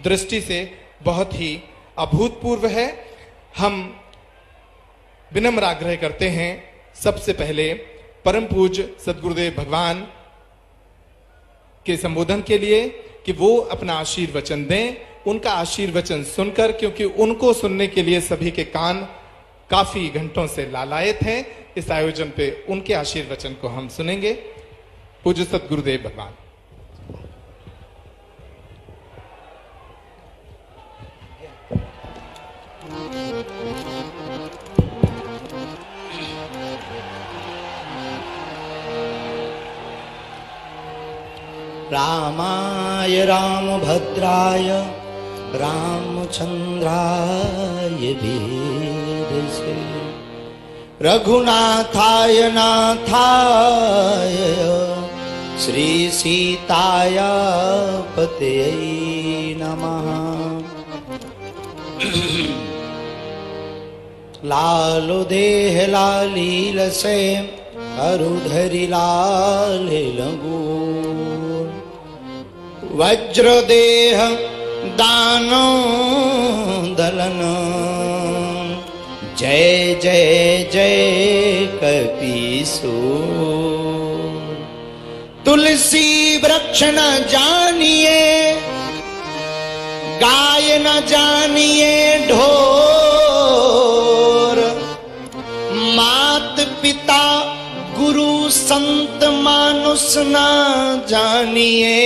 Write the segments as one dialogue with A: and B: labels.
A: दृष्टि से बहुत ही अभूतपूर्व है। हम विनम्र आग्रह करते हैं सबसे पहले परम पूज्य सद्गुरुदेव भगवान के संबोधन के लिए कि वो अपना आशीर्वचन दें। उनका आशीर्वचन सुनकर, क्योंकि उनको सुनने के लिए सभी के कान काफी घंटों से लालायत हैं, इस आयोजन पे उनके आशीर्वचन को हम सुनेंगे। पूज्य सद्गुरुदेव भगवान।
B: रामाय रामभद्राय रामचंद्राय वेदसे रघुनाथाय नाथाय श्री सीताय पतये नमः। लालो देह लालील से अरुधरि लाल लगू वज्र देह दानो दलन जय जय जय कपीसु। तुलसी वृक्ष न जानिए गाय न जानिए ढोर मात पिता गुरु संत मानुष न जानिए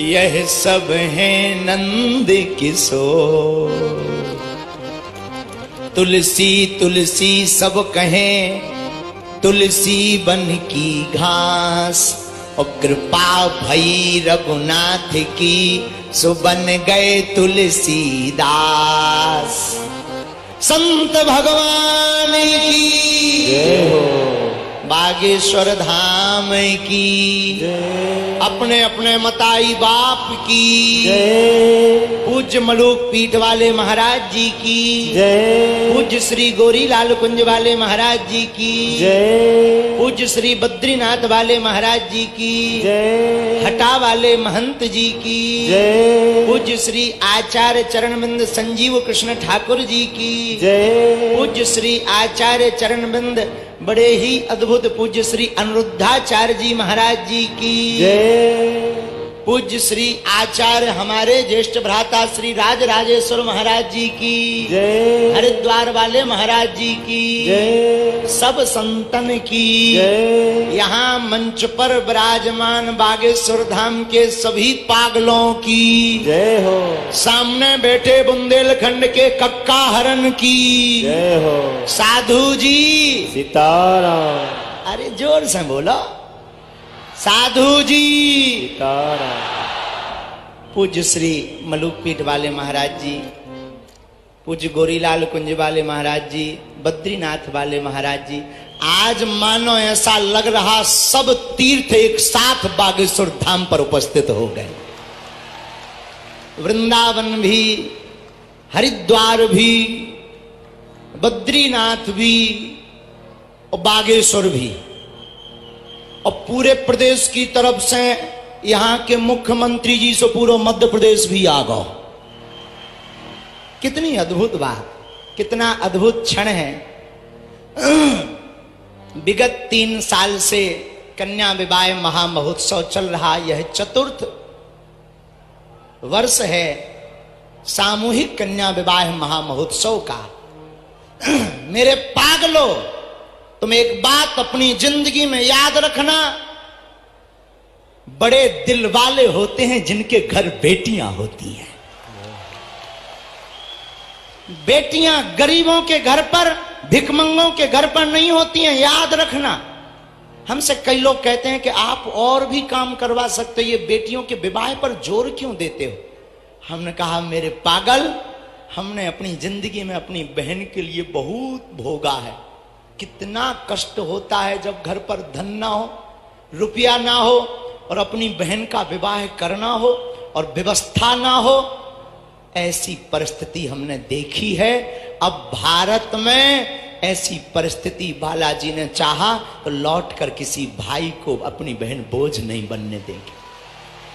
B: यह सब है नंद किशोर। तुलसी तुलसी सब कहें तुलसी बन की घास और कृपा भई रघुनाथ की सो बन गए तुलसीदास। संत भगवान की जय हो, बागेश्वर धाम की जय, अपने अपने मताई बाप की जय, पूज्य मलूक पीठ वाले महाराज जी की जय, पूज्य श्री गोरीलाल कुंज वाले महाराज जी की जय, पूज्य श्री बद्रीनाथ वाले महाराज जी की जय, हटा वाले महंत जी की जय, पूज्य श्री आचार्य चरणबिंद संजीव कृष्ण ठाकुर जी की जय, पूज्य श्री आचार्य चरणबिंद बड़े ही अद्भुत पूज्य श्री अनिरुद्धाचार्य जी महाराज जी की जय, पूज्य श्री आचार्य हमारे ज्येष्ठ भ्राता श्री राज राजेश्वर महाराज जी की जय, हरिद्वार वाले महाराज जी की जय, सब संतन की जय, यहाँ मंच पर विराजमान बागेश्वर धाम के सभी पागलों की जय हो, सामने बैठे बुंदेलखंड के कक्का हरन की जय हो, साधु जी सीताराम। अरे जोर से बोलो, साधु जी सीताराम। पूज्य श्री मलूक पीठ वाले महाराज जी, पूज्य गोरीलाल कुंज वाले महाराज जी, बद्रीनाथ वाले महाराज जी, आज मानो ऐसा लग रहा सब तीर्थ एक साथ बागेश्वर धाम पर उपस्थित हो गए। वृंदावन भी, हरिद्वार भी, बद्रीनाथ भी और बागेश्वर भी, और पूरे प्रदेश की तरफ से यहाँ के मुख्यमंत्री जी से पूरा मध्य प्रदेश भी आ गए। कितनी अद्भुत बात, कितना अद्भुत क्षण है। विगत 3 साल से कन्या विवाह महामहोत्सव चल रहा, यह 4th वर्ष है सामूहिक कन्या विवाह महामहोत्सव का। मेरे पागलों, तुम एक बात अपनी जिंदगी में याद रखना, बड़े दिल वाले होते हैं जिनके घर बेटियां होती हैं। बेटियां गरीबों के घर पर, भिखमंगों के घर पर नहीं होती हैं, याद रखना। हमसे कई लोग कहते हैं कि आप और भी काम करवा सकते हो, ये बेटियों के विवाह पर जोर क्यों देते हो? हमने कहा मेरे पागल, हमने अपनी जिंदगी में अपनी बहन के लिए बहुत भोगा है। कितना कष्ट होता है जब घर पर धन ना हो, रुपया ना हो और अपनी बहन का विवाह करना हो और व्यवस्था ना हो। ऐसी परिस्थिति हमने देखी है। अब भारत में ऐसी परिस्थिति बालाजी ने चाहा तो लौट कर किसी भाई को अपनी बहन बोझ नहीं बनने देंगे।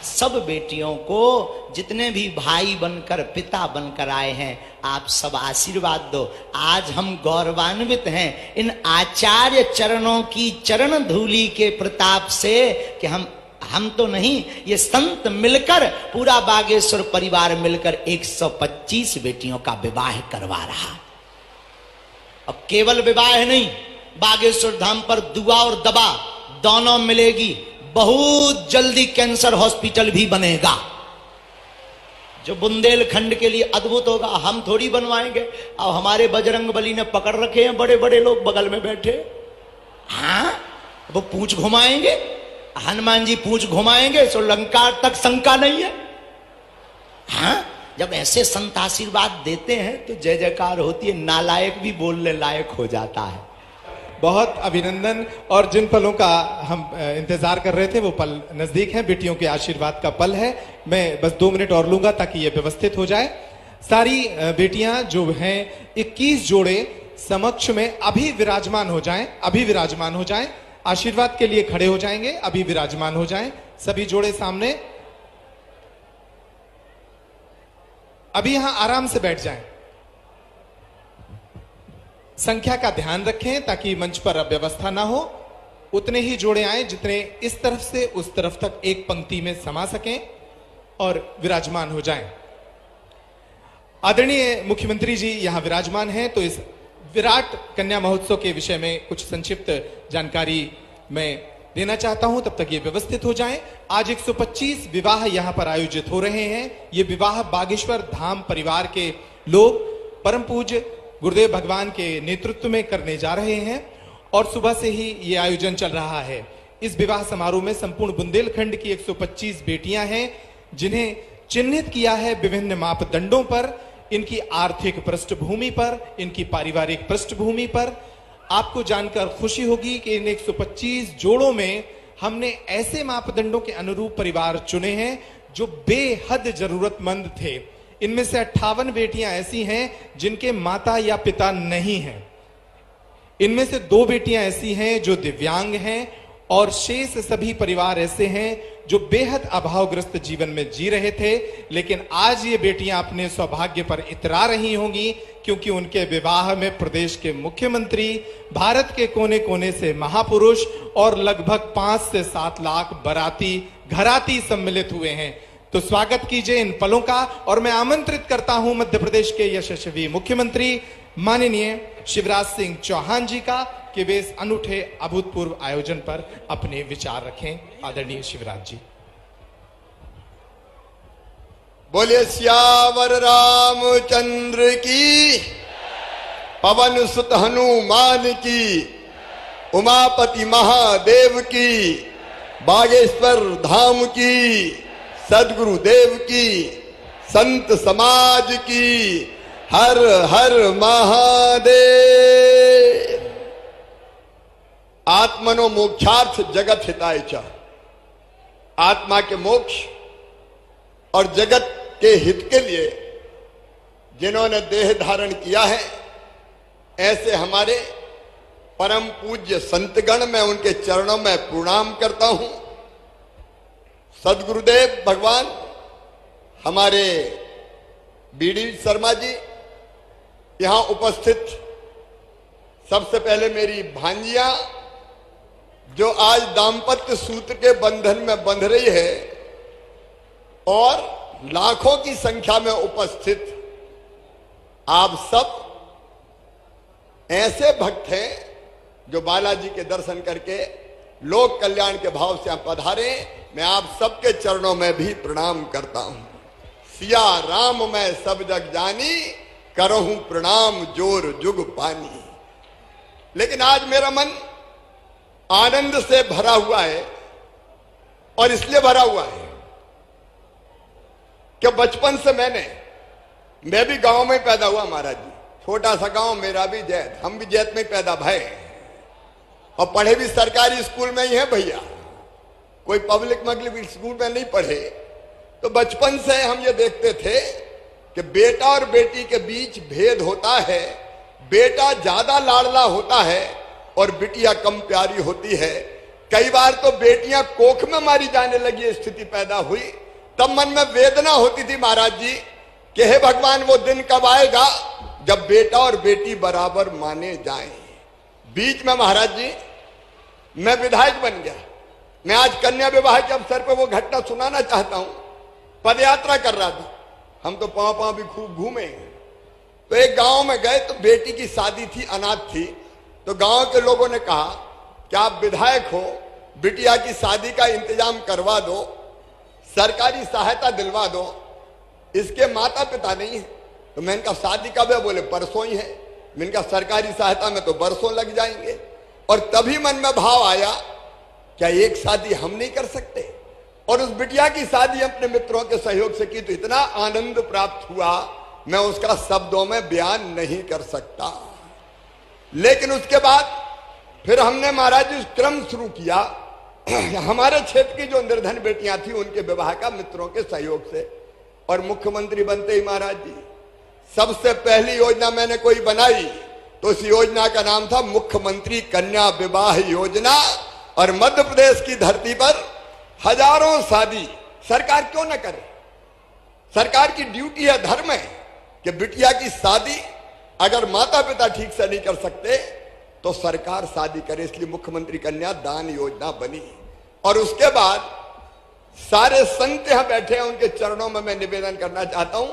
B: सब बेटियों को, जितने भी भाई बनकर पिता बनकर आए हैं, आप सब आशीर्वाद दो। आज हम गौरवान्वित हैं इन आचार्य चरणों की चरण धूलि के प्रताप से कि हम तो नहीं, ये संत मिलकर, पूरा बागेश्वर परिवार मिलकर 125 बेटियों का विवाह करवा रहा। अब केवल विवाह नहीं, बागेश्वर धाम पर दुआ और दवा दोनों मिलेगी। बहुत जल्दी कैंसर हॉस्पिटल भी बनेगा, जो बुंदेलखंड के लिए अद्भुत होगा। हम थोड़ी बनवाएंगे, अब हमारे बजरंग बली ने पकड़ रखे हैं बड़े बड़े लोग बगल में बैठे। हाँ, वो पूंछ घुमाएंगे, हनुमान जी पूंछ घुमाएंगे तो लंका तक शंका नहीं है। हाँ, जब ऐसे संत आशीर्वाद देते हैं तो जय जयकार होती है, नालायक भी बोलने लायक हो जाता है।
A: बहुत अभिनंदन। और जिन पलों का हम इंतजार कर रहे थे वो पल नजदीक हैं, बेटियों के आशीर्वाद का पल है। मैं बस 2 मिनट और लूंगा ताकि ये व्यवस्थित हो जाए। सारी बेटियां जो हैं 21 जोड़े समक्ष में अभी विराजमान हो जाएं, अभी विराजमान हो जाएं, आशीर्वाद के लिए खड़े हो जाएंगे, अभी विराजमान हो जाएं। सभी जोड़े सामने, अभी यहां आराम से बैठ जाएं। संख्या का ध्यान रखें ताकि मंच पर अव्यवस्था ना हो। उतने ही जोड़े आए जितने इस तरफ से उस तरफ तक एक पंक्ति में समा सकें और विराजमान हो जाएं। आदरणीय मुख्यमंत्री जी यहां विराजमान हैं, तो इस विराट कन्या महोत्सव के विषय में कुछ संक्षिप्त जानकारी मैं देना चाहता हूं, तब तक ये व्यवस्थित हो जाएं। आज 125 विवाह यहां पर आयोजित हो रहे हैं। ये विवाह बागेश्वर धाम परिवार के लोग परम पूज्य गुरुदेव भगवान के नेतृत्व में करने जा रहे हैं और सुबह से ही ये आयोजन चल रहा है। इस विवाह समारोह में संपूर्ण बुंदेलखंड की 125 बेटियां हैं, जिन्हें चिन्हित किया है विभिन्न मापदंडों पर, इनकी आर्थिक पृष्ठभूमि पर, इनकी पारिवारिक पृष्ठभूमि पर। आपको जानकर खुशी होगी कि इन 125 जोड़ों में हमने ऐसे मापदंडों के अनुरूप परिवार चुने हैं जो बेहद जरूरतमंद थे। इनमें से 58 बेटियां ऐसी हैं जिनके माता या पिता नहीं हैं। इनमें से 2 बेटियां ऐसी हैं जो दिव्यांग हैं और शेष सभी परिवार ऐसे हैं जो बेहद अभावग्रस्त जीवन में जी रहे थे। लेकिन आज ये बेटियां अपने सौभाग्य पर इतरा रही होंगी क्योंकि उनके विवाह में प्रदेश के मुख्यमंत्री, भारत के कोने कोने से महापुरुष और लगभग 5 से 7 लाख बाराती घराती सम्मिलित हुए हैं। तो स्वागत कीजिए इन पलों का। और मैं आमंत्रित करता हूं मध्य प्रदेश के यशस्वी मुख्यमंत्री माननीय शिवराज सिंह चौहान जी का कि वे इस अनूठे अभूतपूर्व आयोजन पर अपने विचार रखें। आदरणीय शिवराज जी।
C: बोले सियावर रामचंद्र की, पवन सुत हनुमान की, उमापति महादेव की, बागेश्वर धाम की, सदगुरुदेव की, संत समाज की, हर हर महादेव। आत्मनो मोक्षार्थ जगत हिताय च, आत्मा के मोक्ष और जगत के हित के लिए जिन्होंने देह धारण किया है, ऐसे हमारे परम पूज्य संतगण, मैं उनके चरणों में प्रणाम करता हूं। सदगुरुदेव भगवान हमारे बीडी शर्मा जी यहां उपस्थित, सबसे पहले मेरी भांजिया जो आज दाम्पत्य सूत्र के बंधन में बंध रही है, और लाखों की संख्या में उपस्थित आप सब ऐसे भक्त हैं जो बालाजी के दर्शन करके लोक कल्याण के भाव से आप पधारे। मैं आप सबके चरणों में भी प्रणाम करता हूं। सिया राम मैं सब जग जानी, करहूं प्रणाम जोर जुग पानी। लेकिन आज मेरा मन आनंद से भरा हुआ है, और इसलिए भरा हुआ है कि बचपन से मैं भी गांव में पैदा हुआ महाराज जी। छोटा सा गांव, मेरा भी जैत, हम भी जैत में पैदा भय, और पढ़े भी सरकारी स्कूल में ही है भैया, कोई पब्लिक मगलिक स्कूल में नहीं पढ़े। तो बचपन से हम ये देखते थे कि बेटा और बेटी के बीच भेद होता है, बेटा ज्यादा लाडला होता है और बिटिया कम प्यारी होती है। कई बार तो बेटियां कोख में मारी जाने लगी स्थिति पैदा हुई, तब मन में वेदना होती थी महाराज जी कि हे भगवान वो दिन कब आएगा जब बेटा और बेटी बराबर माने जाएं। बीच में महाराज जी मैं विधायक बन गया। मैं आज कन्या विवाह के अवसर पर वो घटना सुनाना चाहता हूं। पदयात्रा कर रहा था, हम तो पांव पांव भी खूब घूमे। तो एक गांव में गए तो बेटी की शादी थी, अनाथ थी। तो गांव के लोगों ने कहा कि आप विधायक हो, बिटिया की शादी का इंतजाम करवा दो, सरकारी सहायता दिलवा दो, इसके माता पिता नहीं है। तो मैंने कहा शादी कब है? बोले परसों ही है। मैंने कहा सरकारी सहायता में तो बरसों लग जाएंगे। और तभी मन में भाव आया, क्या एक शादी हम नहीं कर सकते? और उस बिटिया की शादी अपने मित्रों के सहयोग से की तो इतना आनंद प्राप्त हुआ, मैं उसका शब्दों में बयान नहीं कर सकता। लेकिन उसके बाद फिर हमने महाराज जी क्रम शुरू किया। हमारे क्षेत्र की जो निर्धन बेटियां थी उनके विवाह का मित्रों के सहयोग से। और मुख्यमंत्री बनते ही महाराज जी सबसे पहली योजना मैंने कोई बनाई तो उस योजना का नाम था मुख्यमंत्री कन्या विवाह योजना। और मध्य प्रदेश की धरती पर हजारों शादी सरकार क्यों न करे? सरकार की ड्यूटी है, धर्म है कि बिटिया की शादी अगर माता पिता ठीक से नहीं कर सकते तो सरकार शादी करे। इसलिए मुख्यमंत्री कन्या दान योजना बनी। और उसके बाद सारे संत यहां बैठे हैं, उनके चरणों में मैं निवेदन करना चाहता हूं,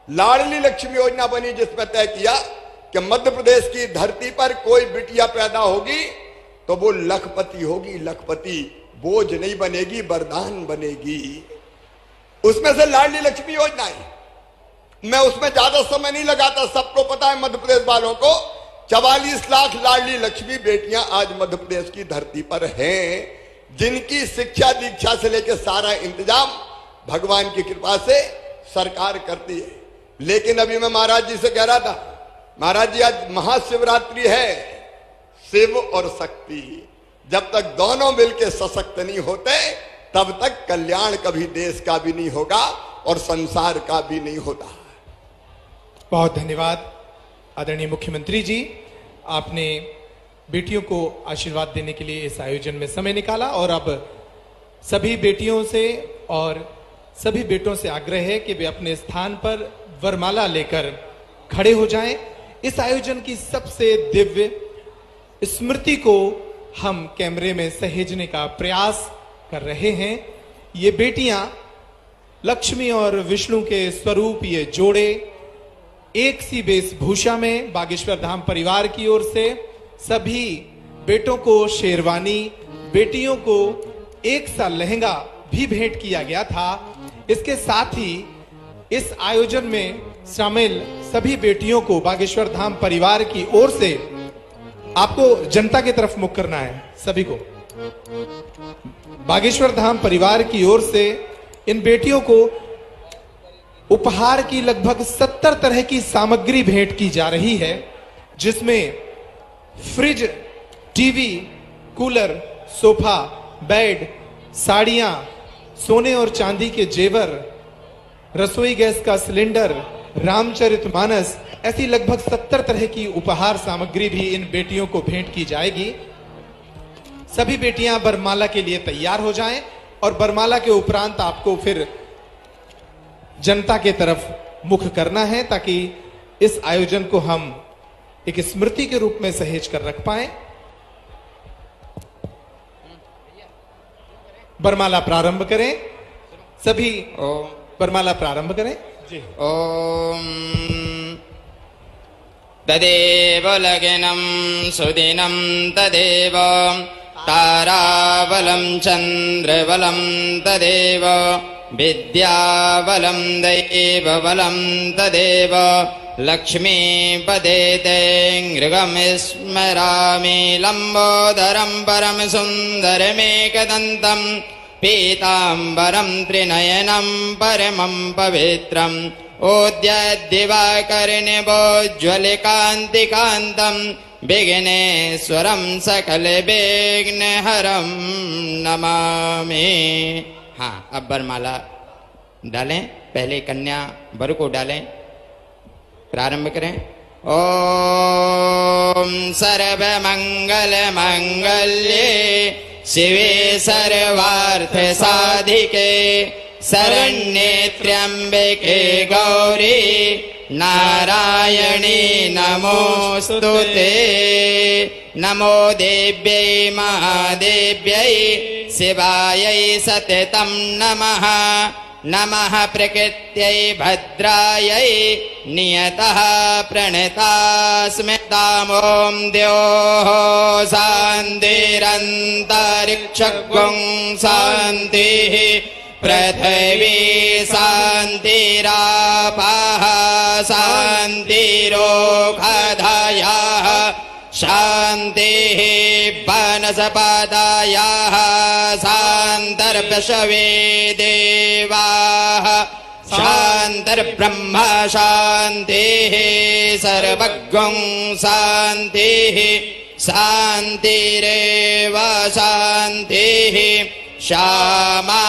C: लाडली लक्ष्मी योजना बनी जिसमें तय किया कि मध्य प्रदेश की धरती पर कोई बिटिया पैदा होगी तो वो लखपति होगी, लखपति, बोझ नहीं बनेगी, वरदान बनेगी। उसमें से लाडली लक्ष्मी योजना है। मैं उसमें ज्यादा समय नहीं लगाता, सबको पता है मध्य प्रदेश वालों को 44 लाख लाडली लक्ष्मी बेटियां आज मध्य प्रदेश की धरती पर हैं, जिनकी शिक्षा दीक्षा से लेकर सारा इंतजाम भगवान की कृपा से सरकार करती है। लेकिन अभी मैं महाराज जी से कह रहा था, महाराज जी आज महाशिवरात्रि है, शिव और शक्ति, जब तक दोनों मिलकर सशक्त नहीं होते तब तक कल्याण कभी देश का भी नहीं होगा और संसार का भी नहीं होता।
A: बहुत धन्यवाद आदरणीय मुख्यमंत्री जी, आपने बेटियों को आशीर्वाद देने के लिए इस आयोजन में समय निकाला। और अब सभी बेटियों से और सभी बेटों से आग्रह है कि वे अपने स्थान पर वरमाला लेकर खड़े हो जाएं। इस आयोजन की सबसे दिव्य स्मृति को हम कैमरे में सहेजने का प्रयास कर रहे हैं। ये बेटियां लक्ष्मी और विष्णु के स्वरूप, ये जोड़े एक सी वेशभूषा में बागेश्वर धाम परिवार की ओर से सभी बेटों को शेरवानी, बेटियों को एक सा लहंगा भी भेंट किया गया था। इसके साथ ही इस आयोजन में शामिल सभी बेटियों को बागेश्वर धाम परिवार की ओर से, आपको जनता की तरफ मुख करना है, सभी को बागेश्वर धाम परिवार की ओर से इन बेटियों को उपहार की लगभग 70 तरह की सामग्री भेंट की जा रही है, जिसमें fridge, TV, cooler, sofa, bed, साड़ियां, सोने और चांदी के जेवर, रसोई गैस का सिलेंडर, रामचरितमानस, ऐसी लगभग 70 तरह की उपहार सामग्री भी इन बेटियों को भेंट की जाएगी। सभी बेटियां बरमाला के लिए तैयार हो जाएं और बरमाला के उपरांत आपको फिर जनता के तरफ मुख करना है ताकि इस आयोजन को हम एक स्मृति के रूप में सहेज कर रख पाए। बरमाला प्रारंभ करें, सभी बरमाला प्रारंभ करें जी।
D: ओम तदेव लग्नं सुदिनं तदेव ताराबलं चन्द्रबलं तदेव विद्याबलं दैवबलं तदेव लक्ष्मीपदेते नृगं स्मरामि लम्बोदरं परम सुन्दरमेकदन्तं पीताम्बरं त्रिनयनं परमं पवित्रम् ओद्यद्दिवाकर्णिवोज्ज्वलकान्तिकान्तं विघ्नेश्वरं सकलविघ्नहरं नमामि। हाँ, अब वरमाला डालें, पहले कन्या वर को डालें, प्रारंभ करें। ओम सर्वमंगल मंगल्ये शिवे सर्वार्थ साधिके शरण्ये त्र्यंबके गौरी नारायणी नमोस्तुते। नमो देव्यै महादेव्यै शिवायै सततं नमः। नमः प्रकृत्यै भद्रायै नियतः प्रणतास्मि। ॐ द्योः शान्तिरन्तरिक्षगुं शान्तिः पृथिवी शान्तिरापः शान्तिरोषधयः शान्तिः वनस्पतयः शान्तिर्विश्वे देवाः शान्तिर्ब्रह्म शान्तिः सर्वज्ञं शान्तिः शान्तिरेव शान्तिः श्यामा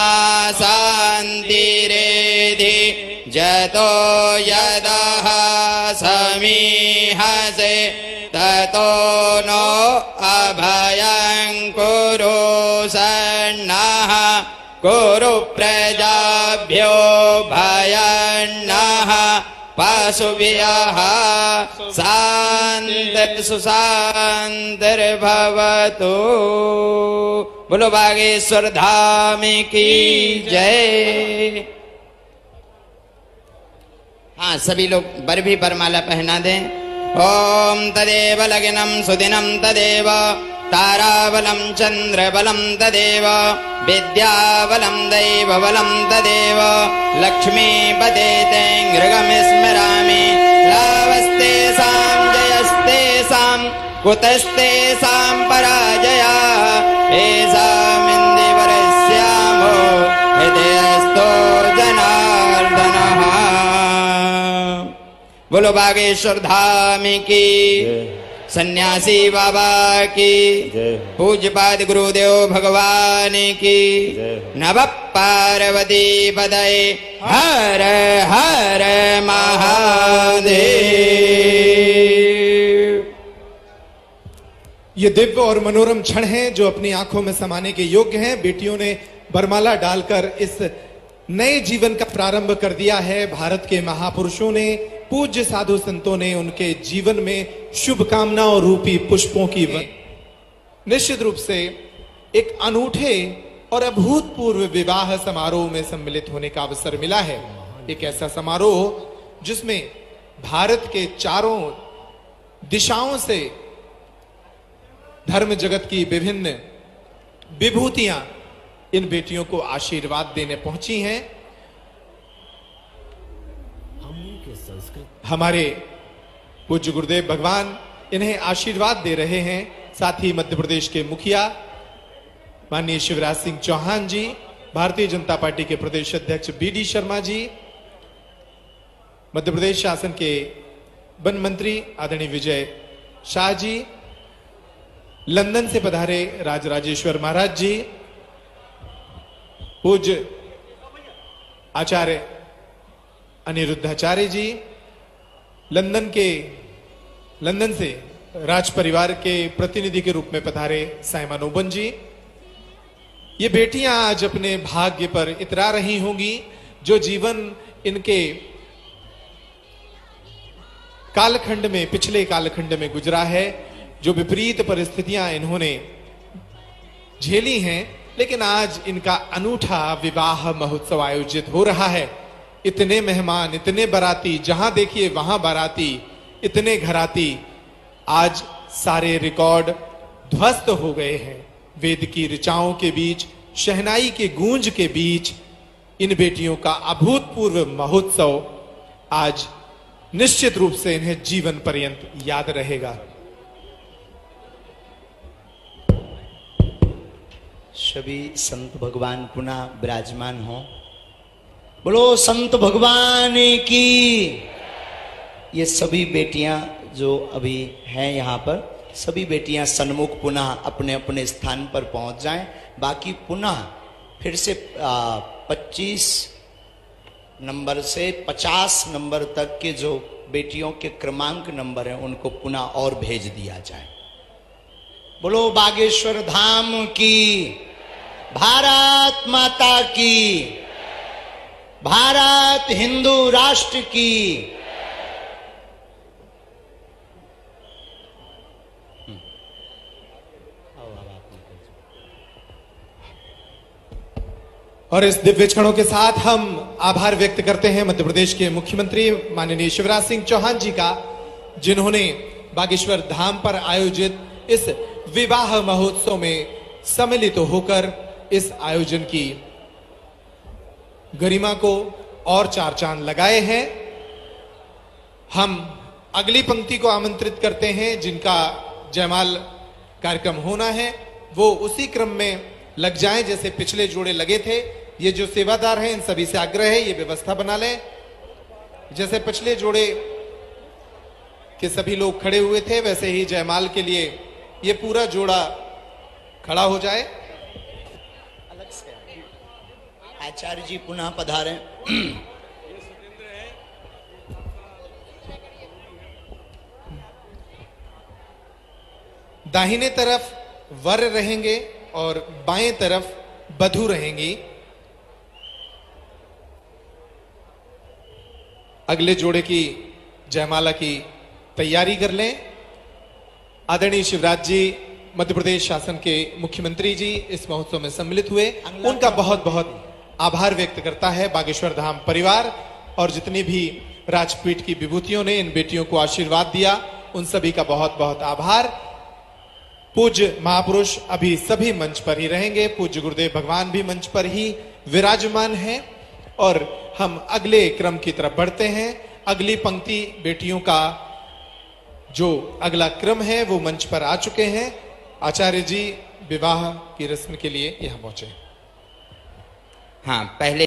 D: शान्तिरेधि जतो यदः समीहसे ततो नो अभयं कुरु सन्नः कुरु प्रजाभ्यो भयन्नः पशुभ्यः शान्तिर् सुशान्तिर्भवतु। बोलो बागेश्वर धाम की जय। हाँ, सभी लोग वर भी वरमाला पहना दें। ओम तदेव लग्नं सुदिनं तदेव ताराबलं चंद्रबलं तदेव विद्याबलं दैवबलं तदेव लक्ष्मीपते ते गृहमिस्मरामि। लाभस्तेषां जयस्तेषां कुतस्तेषां पराजयः येषामिन्दिवरस्यामो हृदयस्थो जनार्दनः। बोलो बागेश्वर धाम की, सन्यासी बाबा की, पूज्यपाद गुरुदेव भगवान की, नमः पार्वती पदये हर हर महादेव।
A: ये दिव्य और मनोरम क्षण हैं जो अपनी आंखों में समाने के योग्य हैं। बेटियों ने वरमाला डालकर इस नए जीवन का प्रारंभ कर दिया है। भारत के महापुरुषों ने, पूज्य साधु संतों ने उनके जीवन में शुभकामनाओं रूपी पुष्पों की निश्चित रूप से एक अनूठे और अभूतपूर्व विवाह समारोह में सम्मिलित होने का अवसर मिला है। एक ऐसा समारोह जिसमें भारत के चारों दिशाओं से धर्म जगत की विभिन्न विभूतियां इन बेटियों को आशीर्वाद देने पहुंची हैं। हमारे पूज्य गुरुदेव भगवान इन्हें आशीर्वाद दे रहे हैं। साथ ही मध्य प्रदेश के मुखिया माननीय शिवराज सिंह चौहान जी, भारतीय जनता पार्टी के प्रदेश अध्यक्ष बीडी शर्मा जी, मध्य प्रदेश शासन के वन मंत्री आदरणीय विजय शाह जी, लंदन से पधारे राजराजेश्वर महाराज जी, पूज्य आचार्य अनिरुद्धाचार्य जी, लंदन से राज परिवार के प्रतिनिधि के रूप में पधारे साइमन ओबन जी। ये बेटियां आज अपने भाग्य पर इतरा रही होंगी। जो जीवन इनके कालखंड में, पिछले कालखंड में गुजरा है, जो विपरीत परिस्थितियां इन्होंने झेली हैं, लेकिन आज इनका अनूठा विवाह महोत्सव आयोजित हो रहा है। इतने मेहमान, इतने बाराती, जहां देखिए वहां बाराती, इतने घराती, आज सारे रिकॉर्ड ध्वस्त हो गए हैं। वेद की ऋचाओं के बीच, शहनाई के गूंज के बीच इन बेटियों का अभूतपूर्व महोत्सव आज निश्चित रूप से इन्हें जीवन पर्यंत याद रहेगा।
B: सभी संत भगवान पुनः विराजमान हो। बोलो संत भगवान की। ये सभी बेटियां जो अभी हैं यहाँ पर, सभी बेटियां सन्मुख पुनः अपने अपने स्थान पर पहुंच जाएं। बाकी पुनः फिर से 25 नंबर से 50 नंबर तक के जो बेटियों के क्रमांक नंबर हैं उनको पुनः और भेज दिया जाए। बोलो बागेश्वर धाम की, भारत माता की, भारत हिंदू राष्ट्र की।
A: और इस दिव्य क्षणों के साथ हम आभार व्यक्त करते हैं मध्य प्रदेश के मुख्यमंत्री माननीय शिवराज सिंह चौहान जी का, जिन्होंने बागेश्वर धाम पर आयोजित इस विवाह महोत्सव में सम्मिलित होकर इस आयोजन की गरिमा को और चार चांद लगाए हैं। हम अगली पंक्ति को आमंत्रित करते हैं, जिनका जयमाल कार्यक्रम होना है वो उसी क्रम में लग जाएं जैसे पिछले जोड़े लगे थे। ये जो सेवादार हैं इन सभी से आग्रह है ये व्यवस्था बना लें, जैसे पिछले जोड़े के सभी लोग खड़े हुए थे वैसे ही जयमाल के लिए ये पूरा जोड़ा खड़ा हो जाए।
B: आचार्य जी पुनः पधारें।
A: दाहिने तरफ वर रहेंगे और बाएं तरफ बधू रहेंगी। अगले जोड़े की जयमाला की तैयारी कर लें। आदरणीय शिवराज जी मध्य प्रदेश शासन के मुख्यमंत्री जी इस महोत्सव में सम्मिलित हुए, उनका बहुत बहुत आभार व्यक्त करता है बागेश्वर धाम परिवार और जितनी भी राजपीठ की विभूतियों ने इन बेटियों को आशीर्वाद दिया उन सभी का बहुत बहुत आभार। पूज्य महापुरुष अभी सभी मंच पर ही रहेंगे, पूज्य गुरुदेव भगवान भी मंच पर ही विराजमान हैं और हम अगले क्रम की तरफ बढ़ते हैं। अगली पंक्ति बेटियों का जो अगला क्रम है वो मंच पर आ चुके हैं। आचार्य जी विवाह की रस्म के लिए यहां पहुंचे।
D: हाँ, पहले